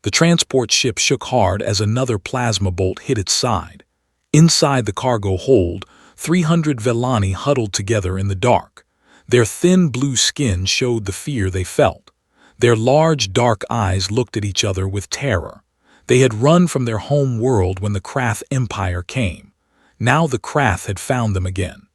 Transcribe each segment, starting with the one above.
The transport ship shook hard as another plasma bolt hit its side. Inside the cargo hold, 300 Velani huddled together in the dark. Their thin blue skin showed the fear they felt. Their large, dark eyes looked at each other with terror. They had run from their home world when the Krath Empire came. Now the Krath had found them again.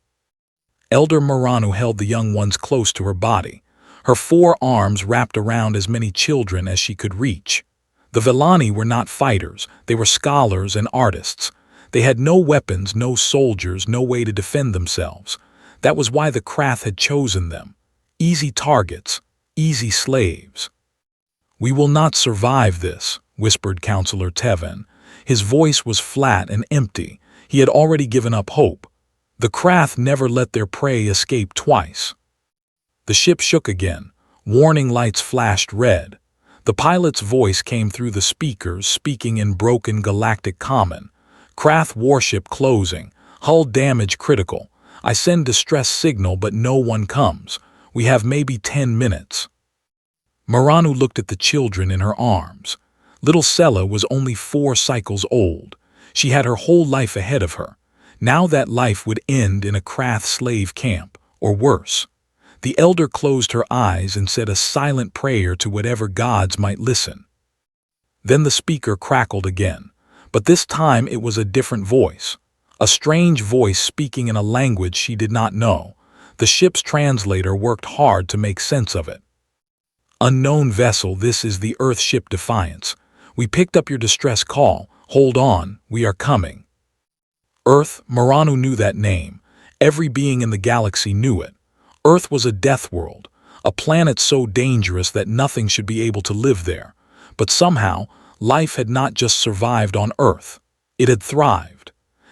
Elder Maranu held the young ones close to her body. Her 4 arms wrapped around as many children as she could reach. The Velani were not fighters, they were scholars and artists. They had no weapons, no soldiers, no way to defend themselves. That was why the Krath had chosen them. Easy targets, easy slaves. "We will not survive this," whispered Counselor Tevin. His voice was flat and empty. He had already given up hope. The Krath never let their prey escape twice. The ship shook again. Warning lights flashed red. The pilot's voice came through the speakers, speaking in broken galactic common. "Krath warship closing. Hull damage critical. I send distress signal but no one comes. We have maybe 10 minutes." Maranu looked at the children in her arms. Little Sella was only 4 cycles old. She had her whole life ahead of her. Now that life would end in a Krath slave camp, or worse. The elder closed her eyes and said a silent prayer to whatever gods might listen. Then the speaker crackled again, but this time it was a different voice. A strange voice speaking in a language she did not know. The ship's translator worked hard to make sense of it. "Unknown vessel, this is the Earth ship Defiance. We picked up your distress call. Hold on, we are coming." Earth, Maranu knew that name. Every being in the galaxy knew it. Earth was a death world, a planet so dangerous that nothing should be able to live there. But somehow, life had not just survived on Earth. It had thrived.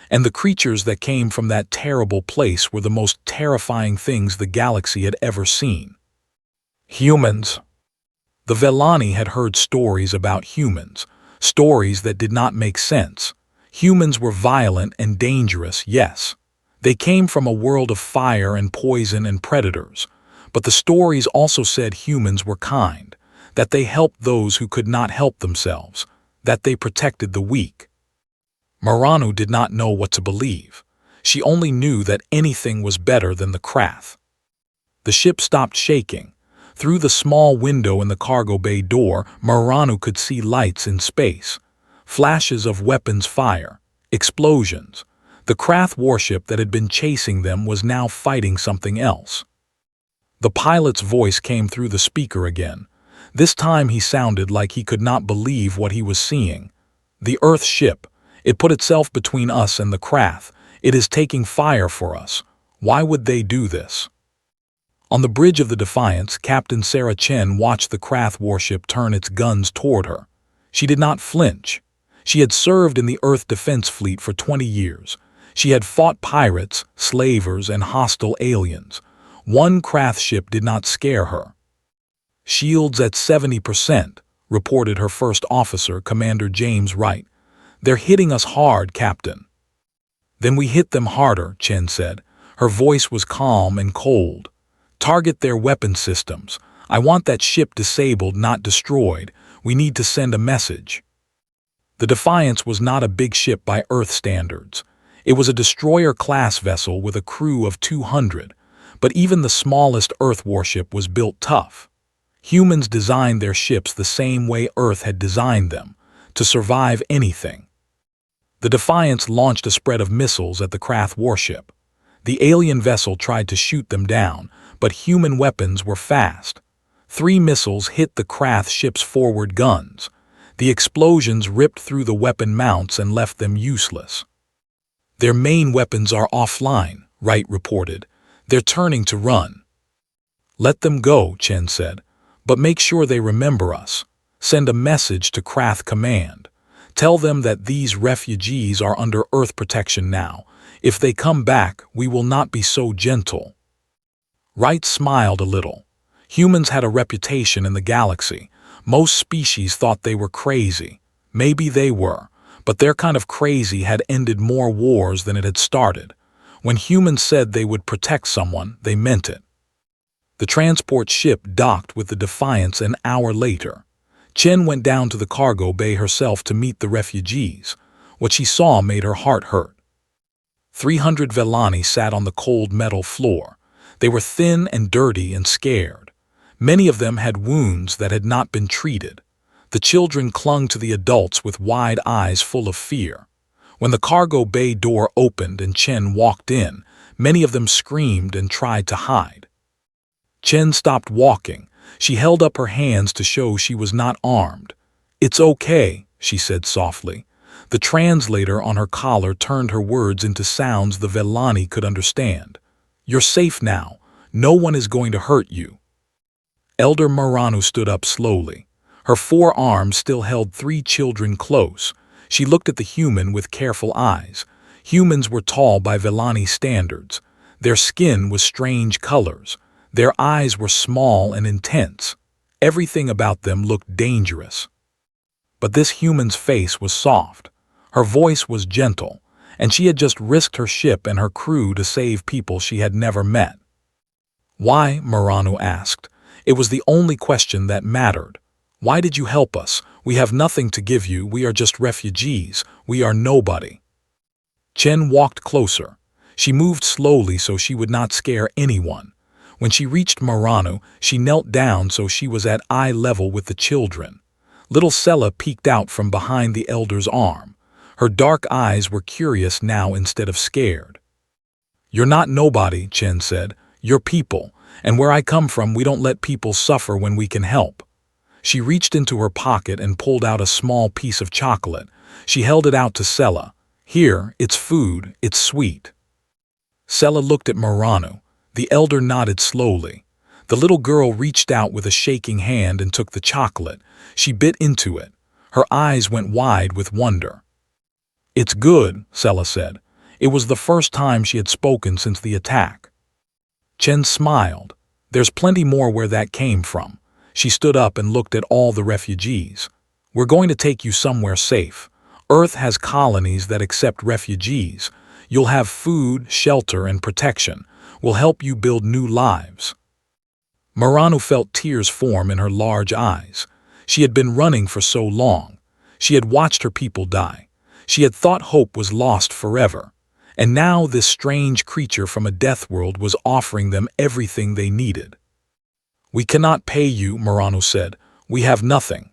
And the creatures that came from that terrible place were the most terrifying things the galaxy had ever seen. Humans. The Velani had heard stories about humans, stories that did not make sense. Humans were violent and dangerous, yes. They came from a world of fire and poison and predators. But the stories also said humans were kind, that they helped those who could not help themselves, that they protected the weak. Maranu did not know what to believe. She only knew that anything was better than the Krath. The ship stopped shaking. Through the small window in the cargo bay door, Maranu could see lights in space. Flashes of weapons fire. Explosions. The Krath warship that had been chasing them was now fighting something else. The pilot's voice came through the speaker again. This time he sounded like he could not believe what he was seeing. "The Earth ship. It put itself between us and the Krath. It is taking fire for us. Why would they do this?" On the bridge of the Defiance, Captain Sarah Chen watched the Krath warship turn its guns toward her. She did not flinch. She had served in the Earth Defense Fleet for 20 years. She had fought pirates, slavers, and hostile aliens. One Krath ship did not scare her. "Shields at 70%, reported her first officer, Commander James Wright. "They're hitting us hard, Captain." "Then we hit them harder," Chen said. Her voice was calm and cold. "Target their weapon systems. I want that ship disabled, not destroyed. We need to send a message." The Defiance was not a big ship by Earth standards. It was a destroyer-class vessel with a crew of 200, but even the smallest Earth warship was built tough. Humans designed their ships the same way Earth had designed them, to survive anything. The Defiance launched a spread of missiles at the Krath warship. The alien vessel tried to shoot them down, but human weapons were fast. 3 missiles hit the Krath ship's forward guns. The explosions ripped through the weapon mounts and left them useless. "Their main weapons are offline," Wright reported. "They're turning to run." "Let them go," Chen said. "But make sure they remember us. Send a message to Krath Command. Tell them that these refugees are under Earth protection now. If they come back, we will not be so gentle." Wright smiled a little. Humans had a reputation in the galaxy. Most species thought they were crazy. Maybe they were, but their kind of crazy had ended more wars than it had started. When humans said they would protect someone, they meant it. The transport ship docked with the Defiance an hour later. Chen went down to the cargo bay herself to meet the refugees. What she saw made her heart hurt. 300 Velani sat on the cold metal floor. They were thin and dirty and scared. Many of them had wounds that had not been treated. The children clung to the adults with wide eyes full of fear. When the cargo bay door opened and Chen walked in, many of them screamed and tried to hide. Chen stopped walking. She held up her hands to show she was not armed. "It's okay," she said softly. The translator on her collar turned her words into sounds the Velani could understand. "You're safe now. No one is going to hurt you." Elder Maranu stood up slowly. Her forearms still held 3 children close. She looked at the human with careful eyes. Humans were tall by Velani standards. Their skin was strange colors. Their eyes were small and intense. Everything about them looked dangerous. But this human's face was soft. Her voice was gentle, and she had just risked her ship and her crew to save people she had never met. "Why?" Maranu asked. It was the only question that mattered. "Why did you help us? We have nothing to give you. We are just refugees. We are nobody." Chen walked closer. She moved slowly so she would not scare anyone. When she reached Maranu, she knelt down so she was at eye level with the children. Little Sella peeked out from behind the elder's arm. Her dark eyes were curious now instead of scared. "You're not nobody," Chen said. "You're people, and where I come from we don't let people suffer when we can help." She reached into her pocket and pulled out a small piece of chocolate. She held it out to Sella. "Here, it's food, it's sweet." Sella looked at Maranu. The elder nodded slowly. The little girl reached out with a shaking hand and took the chocolate. She bit into it. Her eyes went wide with wonder. "It's good," Sella said. It was the first time she had spoken since the attack. Chen smiled. "There's plenty more where that came from." She stood up and looked at all the refugees. "We're going to take you somewhere safe. Earth has colonies that accept refugees. You'll have food, shelter, and protection. We'll help you build new lives." Maranu felt tears form in her large eyes. She had been running for so long. She had watched her people die. She had thought hope was lost forever. And now this strange creature from a death world was offering them everything they needed. "We cannot pay you," Maranu said. "We have nothing."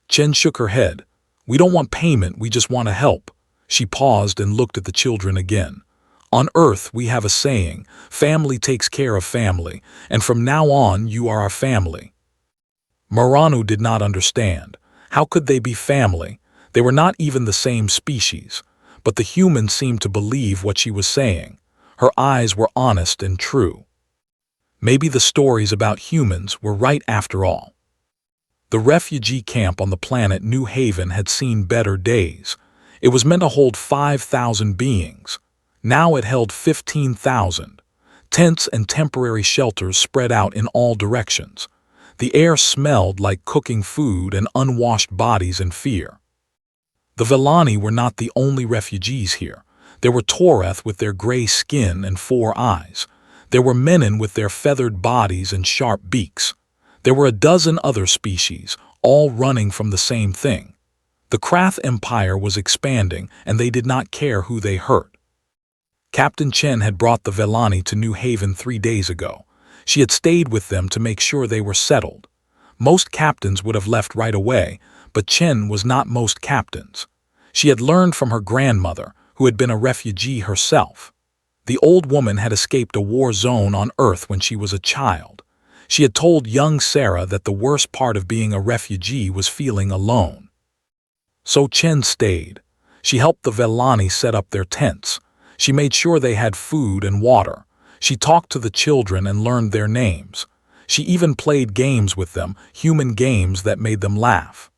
Chen shook her head. "We don't want payment, we just want to help." She paused and looked at the children again. "On Earth we have a saying, family takes care of family, and from now on you are our family." Maranu did not understand. How could they be family? They were not even the same species. But the human seemed to believe what she was saying. Her eyes were honest and true. Maybe the stories about humans were right after all. The refugee camp on the planet New Haven had seen better days. It was meant to hold 5,000 beings. Now it held 15,000. Tents and temporary shelters spread out in all directions. The air smelled like cooking food and unwashed bodies in fear. The Velani were not the only refugees here. There were Toreth with their gray skin and 4 eyes. There were Menin with their feathered bodies and sharp beaks. There were a dozen other species, all running from the same thing. The Krath Empire was expanding, and they did not care who they hurt. Captain Chen had brought the Velani to New Haven 3 days ago. She had stayed with them to make sure they were settled. Most captains would have left right away, but Chen was not most captains. She had learned from her grandmother, who had been a refugee herself. The old woman had escaped a war zone on Earth when she was a child. She had told young Sarah that the worst part of being a refugee was feeling alone. So Chen stayed. She helped the Velani set up their tents. She made sure they had food and water. She talked to the children and learned their names. She even played games with them, human games that made them laugh.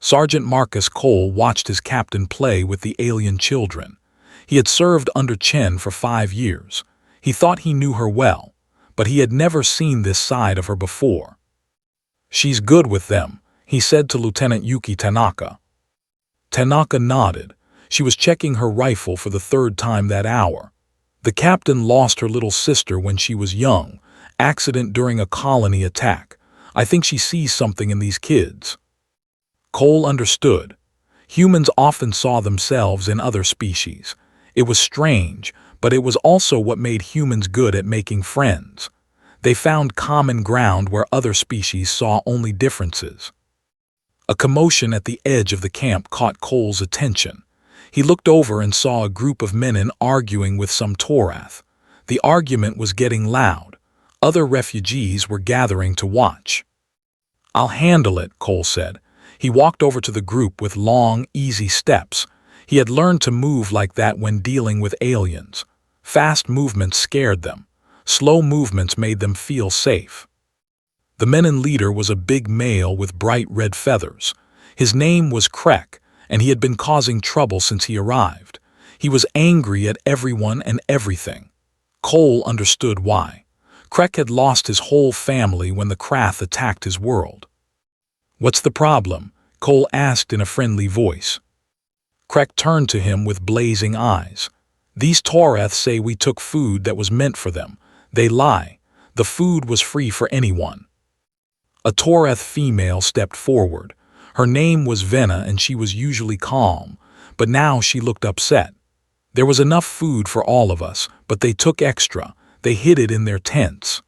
Sergeant Marcus Cole watched his captain play with the alien children. He had served under Chen for 5 years. He thought he knew her well, but he had never seen this side of her before. "She's good with them," he said to Lieutenant Yuki Tanaka. Tanaka nodded. She was checking her rifle for the 3rd time that hour. The captain lost her little sister when she was young, accident during a colony attack. I think she sees something in these kids. Cole understood. Humans often saw themselves in other species. It was strange, but it was also what made humans good at making friends. They found common ground where other species saw only differences. A commotion at the edge of the camp caught Cole's attention. He looked over and saw a group of men arguing with some Torath. The argument was getting loud. Other refugees were gathering to watch. "I'll handle it," Cole said. He walked over to the group with long, easy steps. He had learned to move like that when dealing with aliens. Fast movements scared them. Slow movements made them feel safe. The menin leader was a big male with bright red feathers. His name was Krek, and he had been causing trouble since he arrived. He was angry at everyone and everything. Cole understood why. Krek had lost his whole family when the Krath attacked his world. "What's the problem?" Cole asked in a friendly voice. Krek turned to him with blazing eyes. "These Torath say we took food that was meant for them. They lie. The food was free for anyone." A Torath female stepped forward. Her name was Venna and she was usually calm, but now she looked upset. "There was enough food for all of us, but they took extra. They hid it in their tents."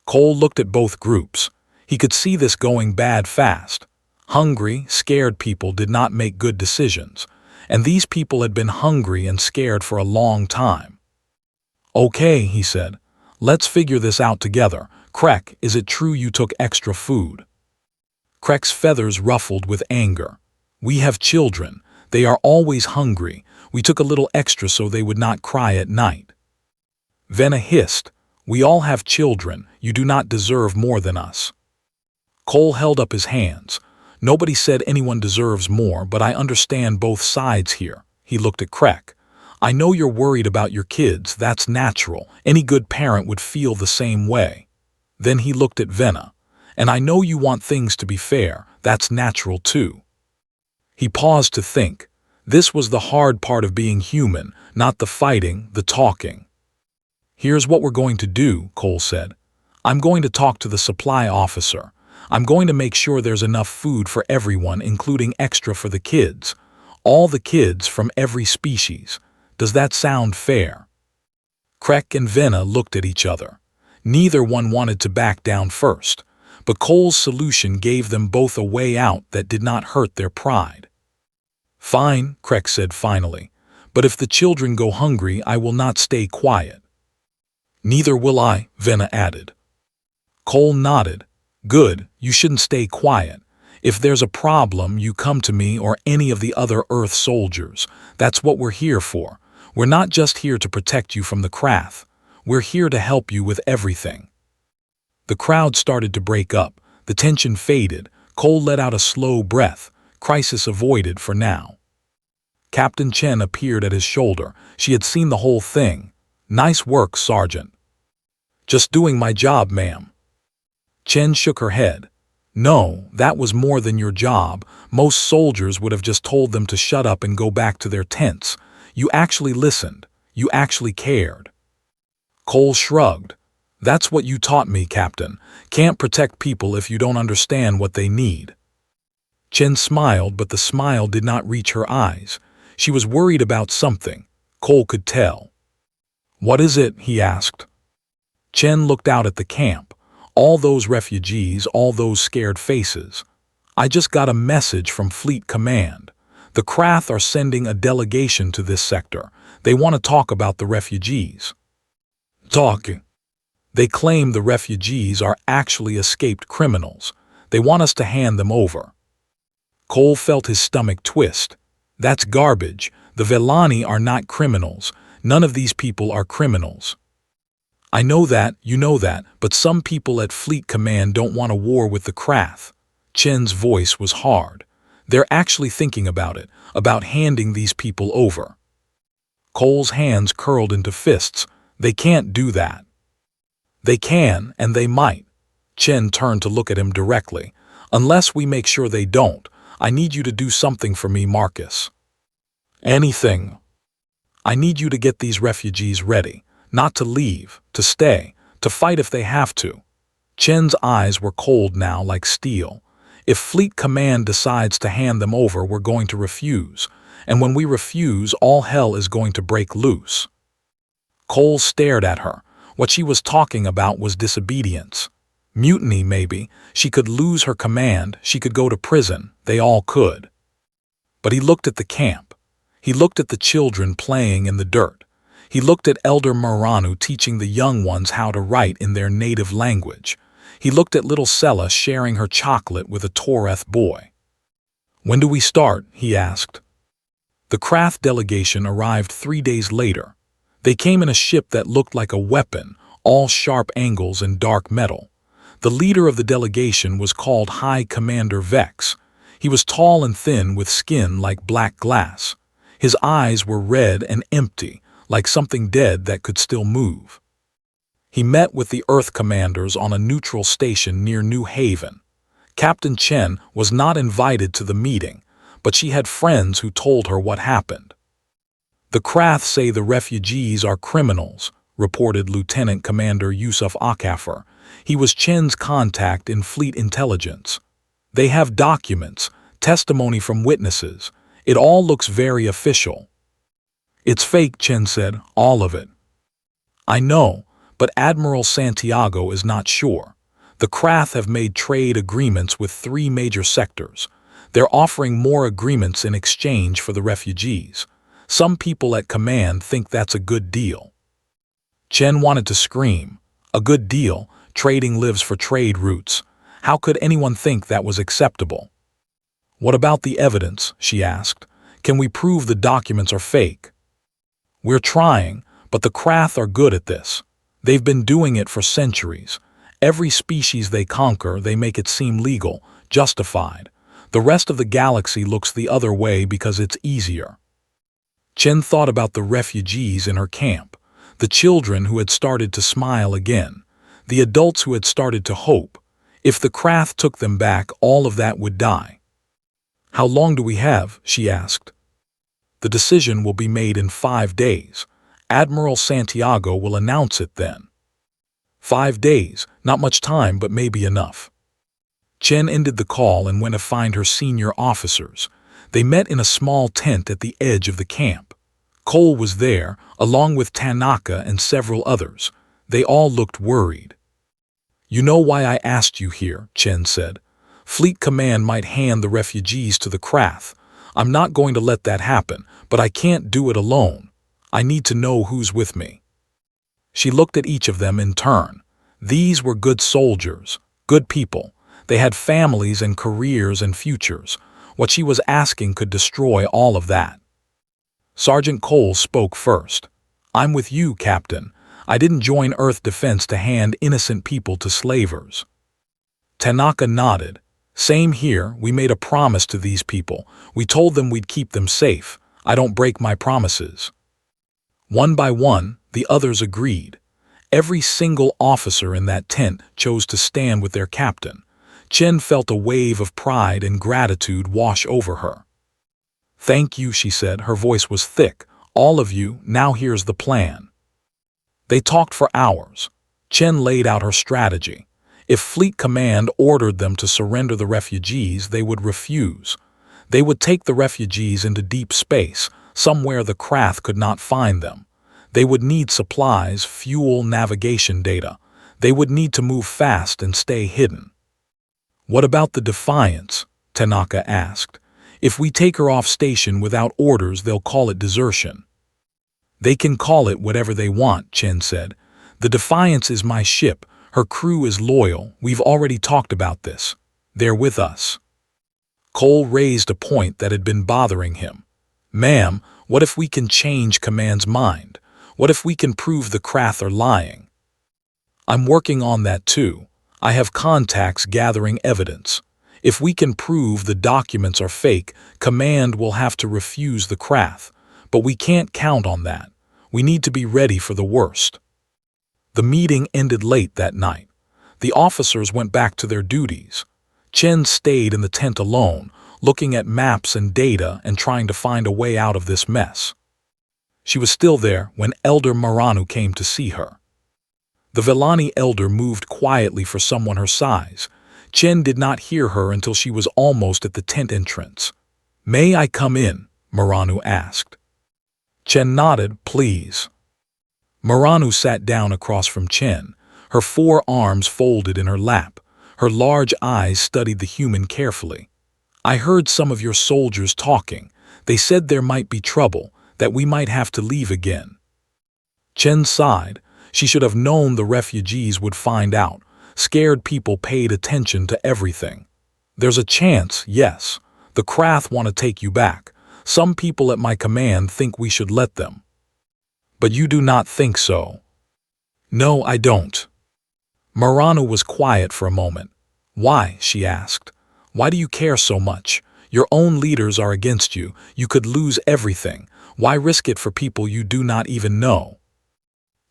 Cole looked at both groups. He could see this going bad fast. Hungry, scared people did not make good decisions, and these people had been hungry and scared for a long time. "Okay," he said. "Let's figure this out together. Krek, is it true you took extra food?" Krek's feathers ruffled with anger. "We have children. They are always hungry. We took a little extra so they would not cry at night." Venna hissed. "We all have children. You do not deserve more than us." Cole held up his hands. "Nobody said anyone deserves more, but I understand both sides here." He looked at Krek. "I know you're worried about your kids. That's natural. Any good parent would feel the same way." Then he looked at Venna. "And I know you want things to be fair. That's natural too." He paused to think. This was the hard part of being human, not the fighting, the talking. "Here's what we're going to do," Cole said. "I'm going to talk to the supply officer. I'm going to make sure there's enough food for everyone, including extra for the kids. All the kids from every species. Does that sound fair?" Krek and Venna looked at each other. Neither one wanted to back down first, but Cole's solution gave them both a way out that did not hurt their pride. "Fine," Krek said finally, "but if the children go hungry, I will not stay quiet." "Neither will I," Venna added. Cole nodded. "Good, you shouldn't stay quiet. If there's a problem, you come to me or any of the other Earth soldiers. That's what we're here for. We're not just here to protect you from the Krath. We're here to help you with everything." The crowd started to break up. The tension faded. Cole let out a slow breath. Crisis avoided for now. Captain Chen appeared at his shoulder. She had seen the whole thing. "Nice work, Sergeant." "Just doing my job, ma'am." Chen shook her head. "No, that was more than your job. Most soldiers would have just told them to shut up and go back to their tents. You actually listened. You actually cared." Cole shrugged. "That's what you taught me, Captain. Can't protect people if you don't understand what they need." Chen smiled, but the smile did not reach her eyes. She was worried about something. Cole could tell. "What is it?" he asked. Chen looked out at the camp. All those refugees, all those scared faces. "I just got a message from Fleet Command. The Krath are sending a delegation to this sector. They want to talk about the refugees." "Talking?" "They claim the refugees are actually escaped criminals. They want us to hand them over." Cole felt his stomach twist. "That's garbage. The Velani are not criminals. None of these people are criminals." "I know that, you know that, but some people at Fleet Command don't want a war with the Krath." Chen's voice was hard. "They're actually thinking about it, about handing these people over." Cole's hands curled into fists. "They can't do that." "They can, and they might." Chen turned to look at him directly. "Unless we make sure they don't, I need you to do something for me, Marcus." "Anything." "I need you to get these refugees ready. Not to leave, to stay, to fight if they have to." Chen's eyes were cold now like steel. If Fleet Command decides to hand them over, we're going to refuse. And when we refuse, all hell is going to break loose. Cole stared at her. What she was talking about was disobedience. Mutiny, maybe. She could lose her command. She could go to prison. They all could. But he looked at the camp. He looked at the children playing in the dirt. He looked at Elder Maranu teaching the young ones how to write in their native language. He looked at little Sella sharing her chocolate with a Toreth boy. "When do we start?" he asked. The Krath delegation arrived 3 days later. They came in a ship that looked like a weapon, all sharp angles and dark metal. The leader of the delegation was called High Commander Vex. He was tall and thin with skin like black glass. His eyes were red and empty, like something dead that could still move. He met with the Earth commanders on a neutral station near New Haven. Captain Chen was not invited to the meeting, but she had friends who told her what happened. "The Krath say the refugees are criminals," reported Lieutenant Commander Yusuf Akafer. He was Chen's contact in Fleet Intelligence. "They have documents, testimony from witnesses. It all looks very official." "It's fake," Chen said, "all of it." "I know, but Admiral Santiago is not sure. The Krath have made trade agreements with 3 major sectors. They're offering more agreements in exchange for the refugees. Some people at command think that's a good deal." Chen wanted to scream. A good deal? Trading lives for trade routes. How could anyone think that was acceptable? "What about the evidence?" she asked. "Can we prove the documents are fake?" "We're trying, but the Krath are good at this. They've been doing it for centuries. Every species they conquer, they make it seem legal, justified. The rest of the galaxy looks the other way because it's easier." Chen thought about the refugees in her camp, the children who had started to smile again, the adults who had started to hope. If the Krath took them back, all of that would die. "How long do we have?" she asked. "The decision will be made in 5 days. Admiral Santiago will announce it then." 5 days, not much time, but maybe enough. Chen ended the call and went to find her senior officers. They met in a small tent at the edge of the camp. Cole was there, along with Tanaka and several others. They all looked worried. "You know why I asked you here," Chen said. "Fleet Command might hand the refugees to the Krath. I'm not going to let that happen, but I can't do it alone. I need to know who's with me." She looked at each of them in turn. These were good soldiers, good people. They had families and careers and futures. What she was asking could destroy all of that. Sergeant Cole spoke first. "I'm with you, Captain. I didn't join Earth Defense to hand innocent people to slavers." Tanaka nodded. "Same here. We made a promise to these people. We told them we'd keep them safe. I don't break my promises." One by one, the others agreed. Every single officer in that tent chose to stand with their captain. Chen felt a wave of pride and gratitude wash over her. "Thank you," she said. Her voice was thick. "All of you, now here's the plan." They talked for hours. Chen laid out her strategy. If Fleet Command ordered them to surrender the refugees, they would refuse. They would take the refugees into deep space, somewhere the Krath could not find them. They would need supplies, fuel, navigation data. They would need to move fast and stay hidden. "What about the Defiance?" Tanaka asked. "If we take her off station without orders, they'll call it desertion." "They can call it whatever they want," Chen said. "The Defiance is my ship. Her crew is loyal. We've already talked about this. They're with us." Cole raised a point that had been bothering him. "Ma'am, what if we can change Command's mind? What if we can prove the Krath are lying?" "I'm working on that too. I have contacts gathering evidence. If we can prove the documents are fake, Command will have to refuse the Krath. But we can't count on that. We need to be ready for the worst." The meeting ended late that night. The officers went back to their duties. Chen stayed in the tent alone, looking at maps and data and trying to find a way out of this mess. She was still there when Elder Maranu came to see her. The Vellani elder moved quietly for someone her size. Chen did not hear her until she was almost at the tent entrance. "May I come in?" Maranu asked. Chen nodded, "Please." Maranu sat down across from Chen, her 4 arms folded in her lap. Her large eyes studied the human carefully. "I heard some of your soldiers talking. They said there might be trouble, that we might have to leave again." Chen sighed. She should have known the refugees would find out. Scared people paid attention to everything. "There's a chance, yes. The Krath want to take you back. Some people at my command think we should let them." "But you do not think so?" "No, I don't." Maranu was quiet for a moment. "Why?" she asked. "Why do you care so much? Your own leaders are against you. You could lose everything. Why risk it for people you do not even know?"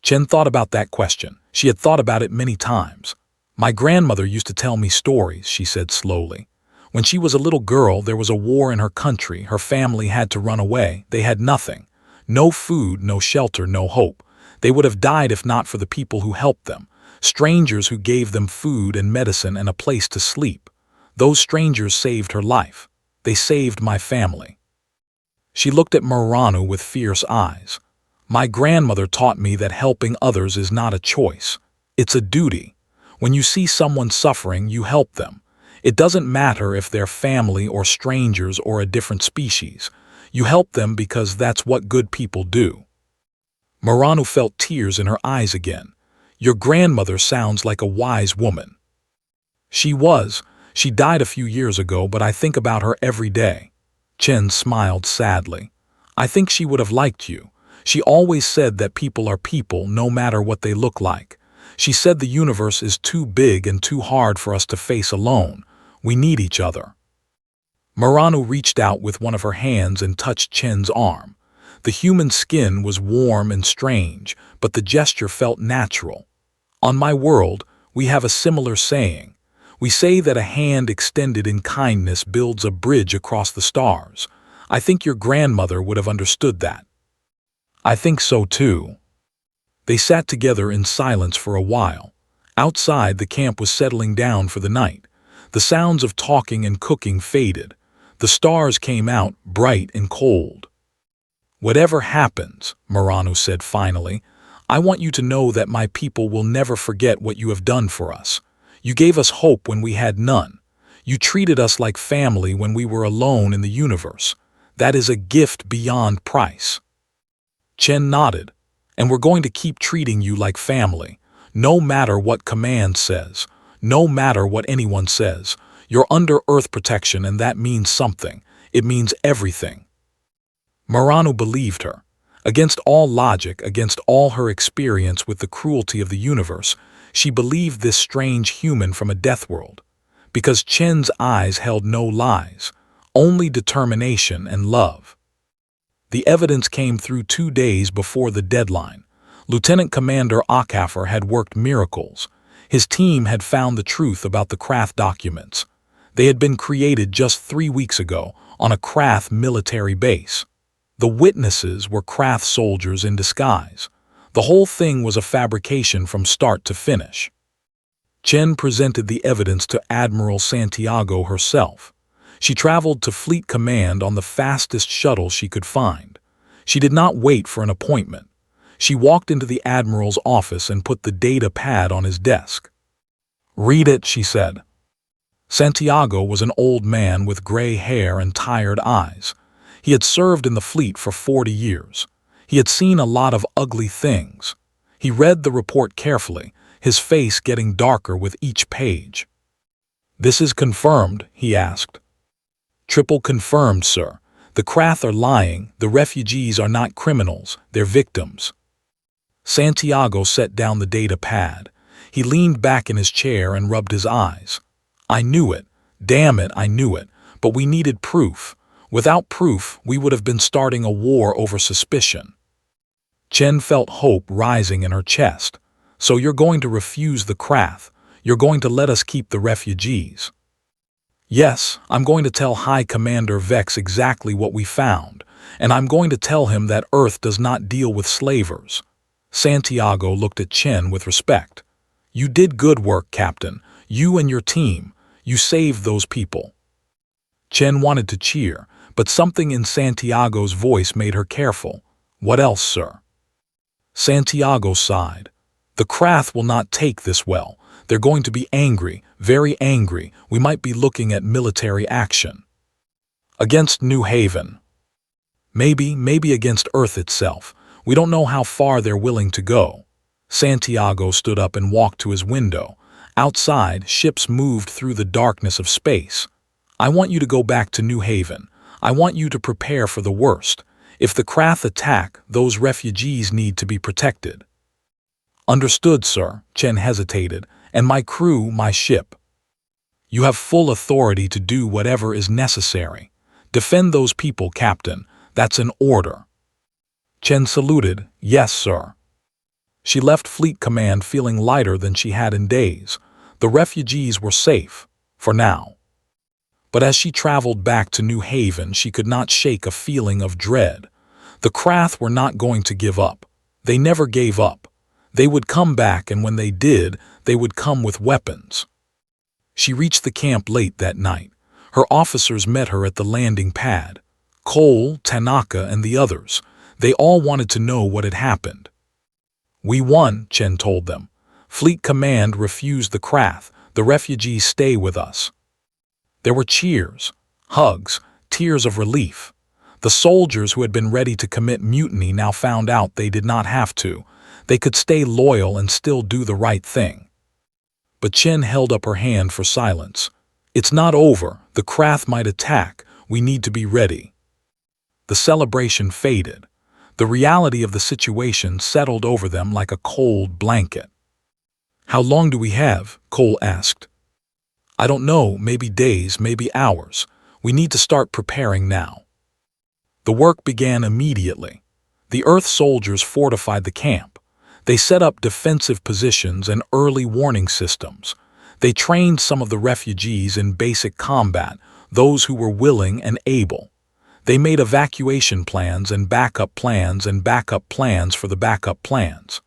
Chen thought about that question. She had thought about it many times. "My grandmother used to tell me stories," she said slowly. "When she was a little girl, there was a war in her country. Her family had to run away. They had nothing. No food, no shelter, no hope. They would have died if not for the people who helped them. Strangers who gave them food and medicine and a place to sleep. Those strangers saved her life. They saved my family." She looked at Maranu with fierce eyes. "My grandmother taught me that helping others is not a choice. It's a duty. When you see someone suffering, you help them. It doesn't matter if they're family or strangers or a different species. You help them because that's what good people do." Maranu felt tears in her eyes again. "Your grandmother sounds like a wise woman." "She was. She died a few years ago, but I think about her every day." Chen smiled sadly. "I think she would have liked you. She always said that people are people no matter what they look like. She said the universe is too big and too hard for us to face alone. We need each other." Maranu reached out with one of her hands and touched Chen's arm. The human skin was warm and strange, but the gesture felt natural. "On my world, we have a similar saying. We say that a hand extended in kindness builds a bridge across the stars. I think your grandmother would have understood that." "I think so too." They sat together in silence for a while. Outside, the camp was settling down for the night. The sounds of talking and cooking faded. The stars came out, bright and cold. "Whatever happens," Maranu said finally, "I want you to know that my people will never forget what you have done for us. You gave us hope when we had none. You treated us like family when we were alone in the universe. That is a gift beyond price." Chen nodded. "And we're going to keep treating you like family. No matter what command says, no matter what anyone says, you're under Earth protection and that means something. It means everything." Maranu believed her. Against all logic, against all her experience with the cruelty of the universe, she believed this strange human from a Deathworld. Because Chen's eyes held no lies, only determination and love. The evidence came through 2 days before the deadline. Lieutenant Commander Akafer had worked miracles. His team had found the truth about the Krath documents. They had been created just 3 weeks ago on a Krath military base. The witnesses were Krath soldiers in disguise. The whole thing was a fabrication from start to finish. Chen presented the evidence to Admiral Santiago herself. She traveled to Fleet Command on the fastest shuttle she could find. She did not wait for an appointment. She walked into the Admiral's office and put the data pad on his desk. "Read it," she said. Santiago was an old man with gray hair and tired eyes. He had served in the fleet for 40 years. He had seen a lot of ugly things. He read the report carefully, his face getting darker with each page. "This is confirmed?" he asked. "Triple confirmed, sir. The Krath are lying. The refugees are not criminals, they're victims." Santiago set down the data pad. He leaned back in his chair and rubbed his eyes. "I knew it. Damn it, I knew it. But we needed proof. Without proof, we would have been starting a war over suspicion." Chen felt hope rising in her chest. "So you're going to refuse the Krath? You're going to let us keep the refugees?" "Yes, I'm going to tell High Commander Vex exactly what we found, and I'm going to tell him that Earth does not deal with slavers." Santiago looked at Chen with respect. "You did good work, Captain. You and your team. You saved those people." Chen wanted to cheer, but something in Santiago's voice made her careful. "What else, sir?" Santiago sighed. "The Krath will not take this well. They're going to be angry, very angry. We might be looking at military action. Against New Haven. Maybe against Earth itself. We don't know how far they're willing to go." Santiago stood up and walked to his window. Outside, ships moved through the darkness of space. "I want you to go back to New Haven. I want you to prepare for the worst. If the Krath attack, those refugees need to be protected." "Understood, sir," Chen hesitated. "And my crew, my ship?" "You have full authority to do whatever is necessary. Defend those people, Captain. That's an order." Chen saluted. "Yes, sir." She left Fleet Command feeling lighter than she had in days. The refugees were safe, for now. But as she traveled back to New Haven, she could not shake a feeling of dread. The Krath were not going to give up. They never gave up. They would come back, and when they did, they would come with weapons. She reached the camp late that night. Her officers met her at the landing pad. Cole, Tanaka, and the others. They all wanted to know what had happened. "We won," Chen told them. "Fleet Command refused the Krath. The refugees stay with us." There were cheers, hugs, tears of relief. The soldiers who had been ready to commit mutiny now found out they did not have to. They could stay loyal and still do the right thing. But Chen held up her hand for silence. "It's not over. The Krath might attack. We need to be ready." The celebration faded. The reality of the situation settled over them like a cold blanket. "How long do we have?" Cole asked. "I don't know, maybe days, maybe hours. We need to start preparing now." The work began immediately. The Earth soldiers fortified the camp. They set up defensive positions and early warning systems. They trained some of the refugees in basic combat, those who were willing and able. They made evacuation plans and backup plans and backup plans for the backup plans.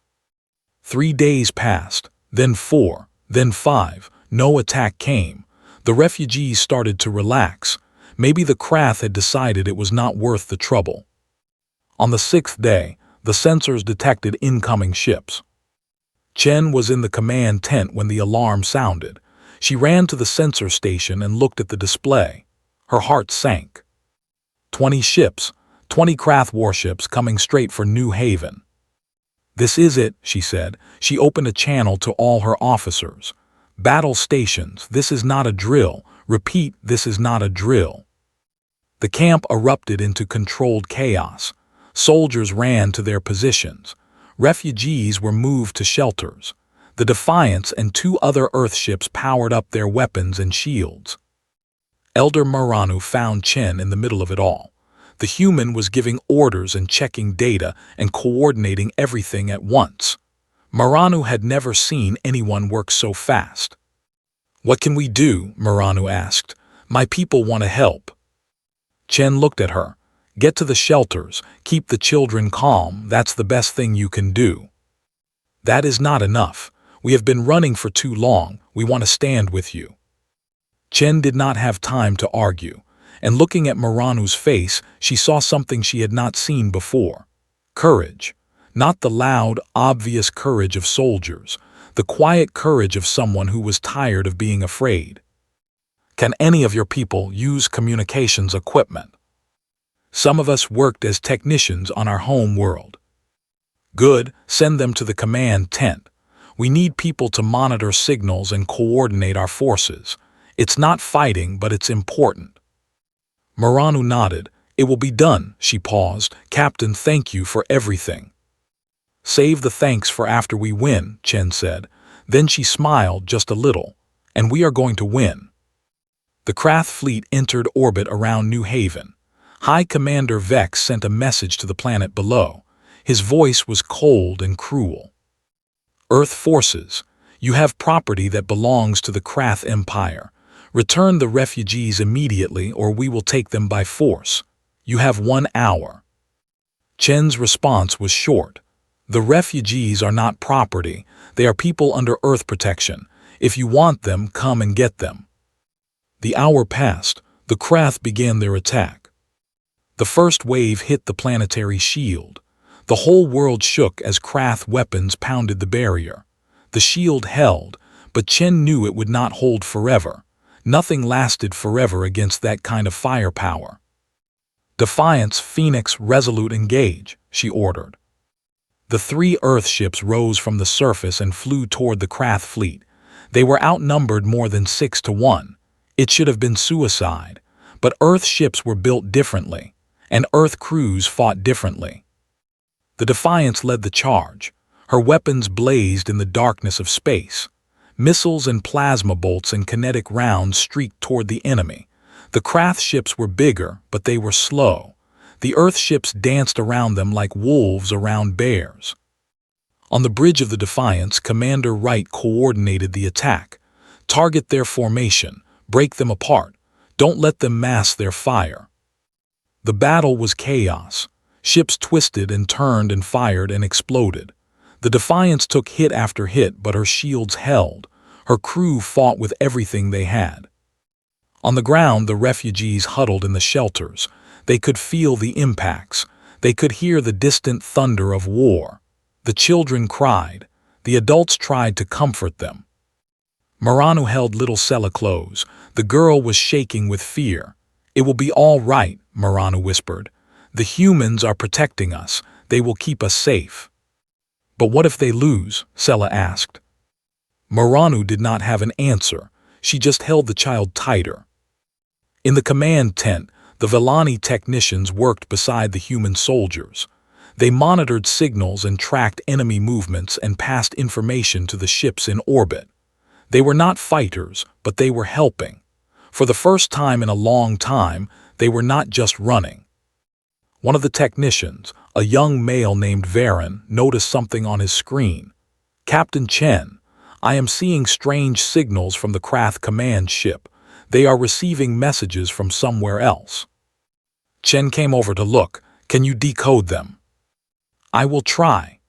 3 days passed, then 4, then 5. No attack came. The refugees started to relax. Maybe the Krath had decided it was not worth the trouble. On the 6th day, the sensors detected incoming ships. Chen was in the command tent when the alarm sounded. She ran to the sensor station and looked at the display. Her heart sank. 20 ships, 20 Krath warships coming straight for New Haven. "This is it," she said. She opened a channel to all her officers. "Battle stations, this is not a drill. Repeat, this is not a drill." The camp erupted into controlled chaos. Soldiers ran to their positions. Refugees were moved to shelters. The Defiance and 2 other Earth ships powered up their weapons and shields. Elder Maranu found Chen in the middle of it all. The human was giving orders and checking data and coordinating everything at once. Maranu had never seen anyone work so fast. "What can we do?" Maranu asked. "My people want to help." Chen looked at her. "Get to the shelters, keep the children calm, that's the best thing you can do." "That is not enough. We have been running for too long, we want to stand with you." Chen did not have time to argue, and looking at Maranu's face, she saw something she had not seen before. Courage. Not the loud, obvious courage of soldiers, the quiet courage of someone who was tired of being afraid. "Can any of your people use communications equipment?" "Some of us worked as technicians on our home world." "Good, send them to the command tent. We need people to monitor signals and coordinate our forces. It's not fighting, but it's important." Maranu nodded. "It will be done." She paused. "Captain, thank you for everything." "Save the thanks for after we win," Chen said. Then she smiled just a little. "And we are going to win." The Krath fleet entered orbit around New Haven. High Commander Vex sent a message to the planet below. His voice was cold and cruel. "Earth forces, you have property that belongs to the Krath Empire. Return the refugees immediately or we will take them by force. You have 1 hour." Chen's response was short. The refugees are not property. They are people under Earth protection. If you want them, come and get them. The hour passed. The Krath began their attack. The first wave hit the planetary shield. The whole world shook as Krath weapons pounded the barrier. The shield held, but Chen knew it would not hold forever. Nothing lasted forever against that kind of firepower. Defiance, Phoenix, Resolute, engage, she ordered. The 3 Earth ships rose from the surface and flew toward the Krath fleet. They were outnumbered more than 6 to 1. It should have been suicide, but Earth ships were built differently, and Earth crews fought differently. The Defiance led the charge. Her weapons blazed in the darkness of space. Missiles and plasma bolts and kinetic rounds streaked toward the enemy. The Krath ships were bigger, but they were slow. The Earth ships danced around them like wolves around bears. On the bridge of the Defiance, Commander Wright coordinated the attack. Target their formation. Break them apart. Don't let them mass their fire. The battle was chaos. Ships twisted and turned and fired and exploded. The Defiance took hit after hit, but her shields held. Her crew fought with everything they had. On the ground, the refugees huddled in the shelters. They could feel the impacts. They could hear the distant thunder of war. The children cried. The adults tried to comfort them. Maranu held little Sela close. The girl was shaking with fear. "It will be all right," Maranu whispered. "The humans are protecting us. They will keep us safe." "But what if they lose?" Sela asked. Maranu did not have an answer. She just held the child tighter. In the command tent, the Vellani technicians worked beside the human soldiers. They monitored signals and tracked enemy movements and passed information to the ships in orbit. They were not fighters, but they were helping. For the first time in a long time, they were not just running. One of the technicians, a young male named Varen, noticed something on his screen. "Captain Chen, I am seeing strange signals from the Krath command ship. They are receiving messages from somewhere else." Chen came over to look. "Can you decode them?" "I will try."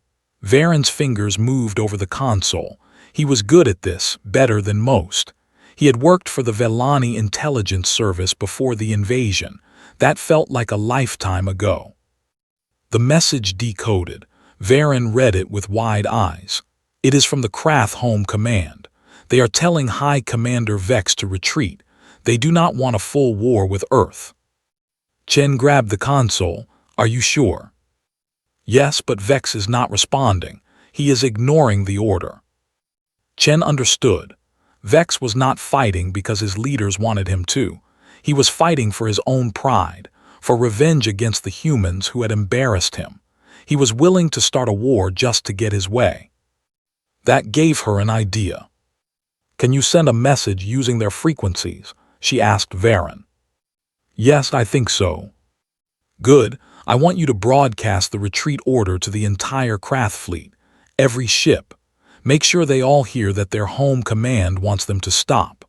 Varen's fingers moved over the console. He was good at this, better than most. He had worked for the Vellani intelligence service before the invasion. That felt like a lifetime ago. The message decoded. Varen read it with wide eyes. "It is from the Krath Home Command. They are telling High Commander Vex to retreat. They do not want a full war with Earth." Chen grabbed the console. "Are you sure?" "Yes, but Vex is not responding. He is ignoring the order." Chen understood. Vex was not fighting because his leaders wanted him to. He was fighting for his own pride, for revenge against the humans who had embarrassed him. He was willing to start a war just to get his way. That gave her an idea. "Can you send a message using their frequencies?" she asked Varen. "Yes, I think so." "Good. I want you to broadcast the retreat order to the entire Krath fleet, every ship. Make sure they all hear that their home command wants them to stop."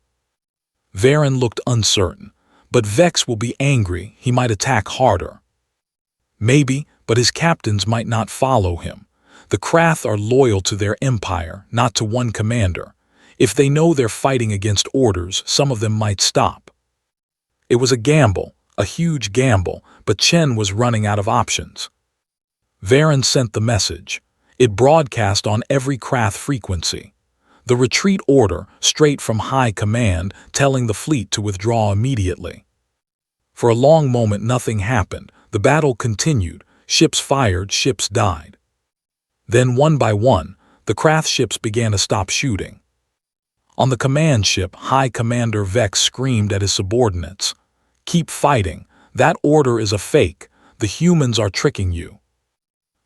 Varen looked uncertain. "But Vex will be angry. He might attack harder." "Maybe, but his captains might not follow him. The Krath are loyal to their empire, not to one commander. If they know they're fighting against orders, some of them might stop." It was a gamble, a huge gamble, but Chen was running out of options. Varen sent the message. It broadcast on every Krath frequency. The retreat order, straight from High Command, telling the fleet to withdraw immediately. For a long moment nothing happened. The battle continued. Ships fired, ships died. Then one by one, the Krath ships began to stop shooting. On the command ship, High Commander Vex screamed at his subordinates. "Keep fighting. That order is a fake. The humans are tricking you."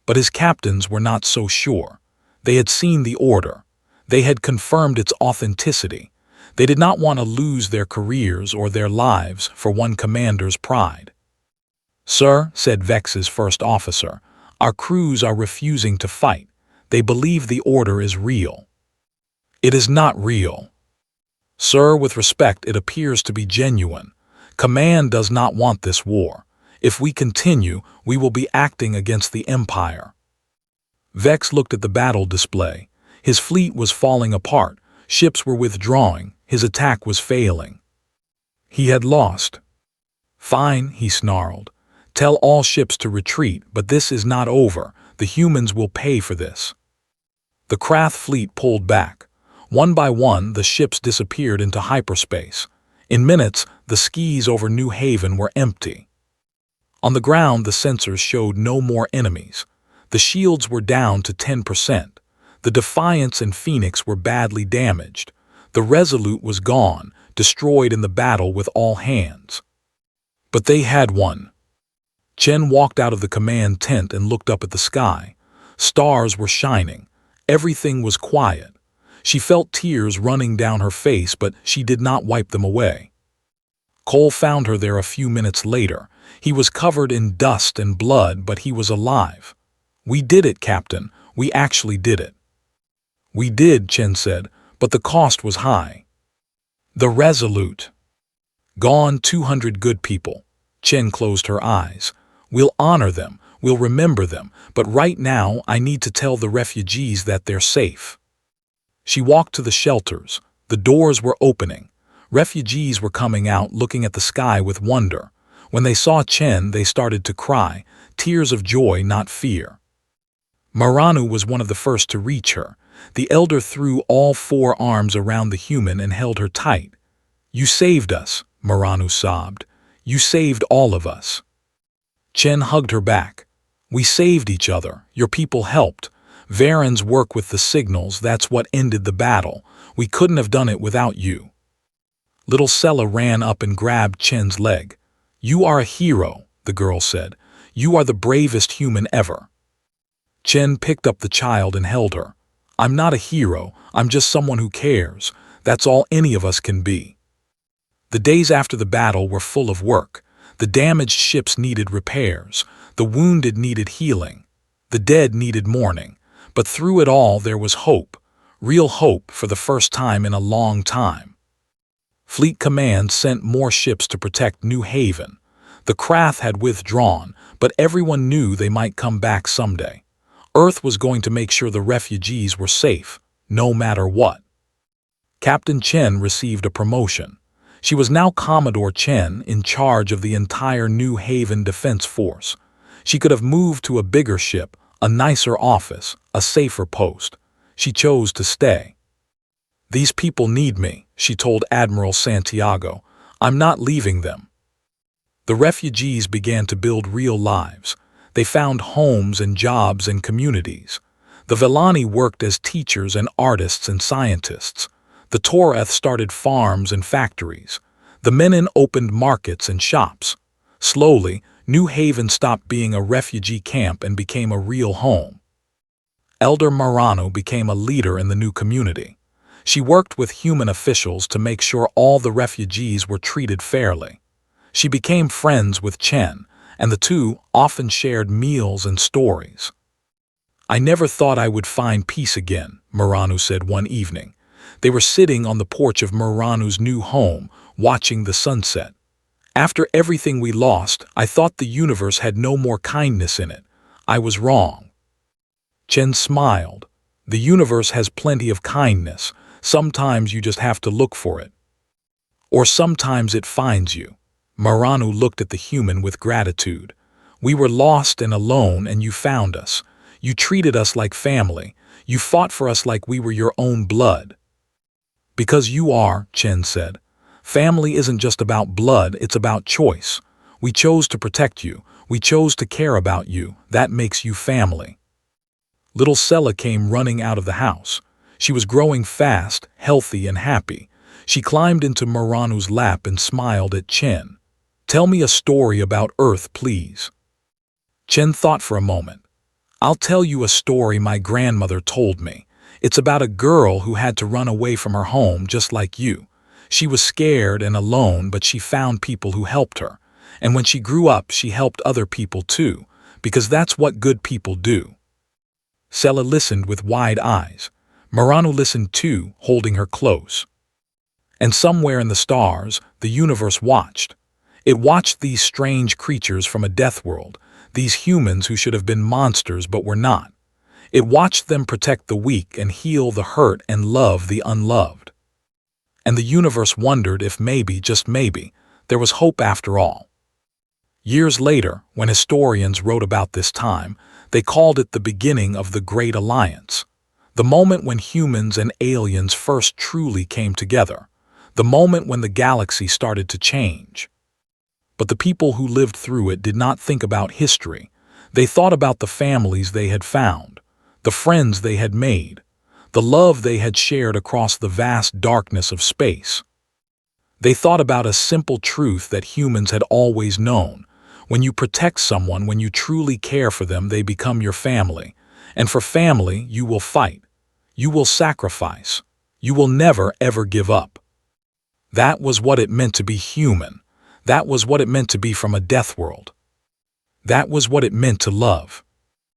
But his captains were not so sure. They had seen the order. They had confirmed its authenticity. They did not want to lose their careers or their lives for one commander's pride. "Sir," said Vex's first officer, "our crews are refusing to fight. They believe the order is real." "It is not real." "Sir, with respect, it appears to be genuine. Command does not want this war. If we continue, we will be acting against the Empire." Vex looked at the battle display. His fleet was falling apart, ships were withdrawing, his attack was failing. He had lost. "Fine," he snarled. "Tell all ships to retreat, but this is not over. The humans will pay for this." The Krath fleet pulled back. One by one, the ships disappeared into hyperspace. In minutes, the skies over New Haven were empty. On the ground, the sensors showed no more enemies. The shields were down to 10%. The Defiance and Phoenix were badly damaged. The Resolute was gone, destroyed in the battle with all hands. But they had won. Chen walked out of the command tent and looked up at the sky. Stars were shining. Everything was quiet. She felt tears running down her face, but she did not wipe them away. Cole found her there a few minutes later. He was covered in dust and blood, but he was alive. "We did it, Captain. We actually did it." "We did," Chen said, "but the cost was high." The Resolute. Gone 200 good people. Chen closed her eyes. "We'll honor them. We'll remember them. But right now, I need to tell the refugees that they're safe." She walked to the shelters. The doors were opening. Refugees were coming out, looking at the sky with wonder. When they saw Chen, they started to cry, tears of joy, not fear. Maranu was one of the first to reach her. The elder threw all 4 arms around the human and held her tight. "You saved us," Maranu sobbed. "You saved all of us." Chen hugged her back. "We saved each other. Your people helped. Varen's work with the signals, that's what ended the battle. We couldn't have done it without you." Little Sella ran up and grabbed Chen's leg. "You are a hero," the girl said. "You are the bravest human ever." Chen picked up the child and held her. "I'm not a hero. I'm just someone who cares. That's all any of us can be." The days after the battle were full of work. The damaged ships needed repairs. The wounded needed healing. The dead needed mourning. But through it all there was hope. Real hope for the first time in a long time. Fleet Command sent more ships to protect New Haven. The Krath had withdrawn, but everyone knew they might come back someday. Earth was going to make sure the refugees were safe, no matter what. Captain Chen received a promotion. She was now Commodore Chen, in charge of the entire New Haven Defense Force. She could have moved to a bigger ship, a nicer office, a safer post. She chose to stay. "These people need me," she told Admiral Santiago. "I'm not leaving them." The refugees began to build real lives. They found homes and jobs and communities. The Vellani worked as teachers and artists and scientists. The Toreth started farms and factories. The Menin opened markets and shops. Slowly, New Haven stopped being a refugee camp and became a real home. Elder Marano became a leader in the new community. She worked with human officials to make sure all the refugees were treated fairly. She became friends with Chen, and the two often shared meals and stories. "I never thought I would find peace again," Maranu said one evening. They were sitting on the porch of Maranu's new home, watching the sunset. "After everything we lost, I thought the universe had no more kindness in it. I was wrong." Chen smiled. "The universe has plenty of kindness. Sometimes you just have to look for it. Or sometimes it finds you." Maranu looked at the human with gratitude. "We were lost and alone, and you found us. You treated us like family. You fought for us like we were your own blood." "Because you are," Chen said. "Family isn't just about blood, it's about choice. We chose to protect you. We chose to care about you. That makes you family." Little Sella came running out of the house. She was growing fast, healthy, and happy. She climbed into Maranu's lap and smiled at Chen. "Tell me a story about Earth, please." Chen thought for a moment. "I'll tell you a story my grandmother told me. It's about a girl who had to run away from her home just like you. She was scared and alone, but she found people who helped her. And when she grew up, she helped other people too, because that's what good people do." Sella listened with wide eyes. Maranu listened too, holding her close. And somewhere in the stars, the universe watched. It watched these strange creatures from a Deathworld, these humans who should have been monsters but were not. It watched them protect the weak and heal the hurt and love the unloved. And the universe wondered if maybe, just maybe, there was hope after all. Years later, when historians wrote about this time, they called it the beginning of the Great Alliance, the moment when humans and aliens first truly came together, the moment when the galaxy started to change. But the people who lived through it did not think about history. They thought about the families they had found, the friends they had made, the love they had shared across the vast darkness of space. They thought about a simple truth that humans had always known. When you protect someone, when you truly care for them, they become your family. And for family, you will fight. You will sacrifice. You will never, ever give up. That was what it meant to be human. That was what it meant to be from a death world. That was what it meant to love.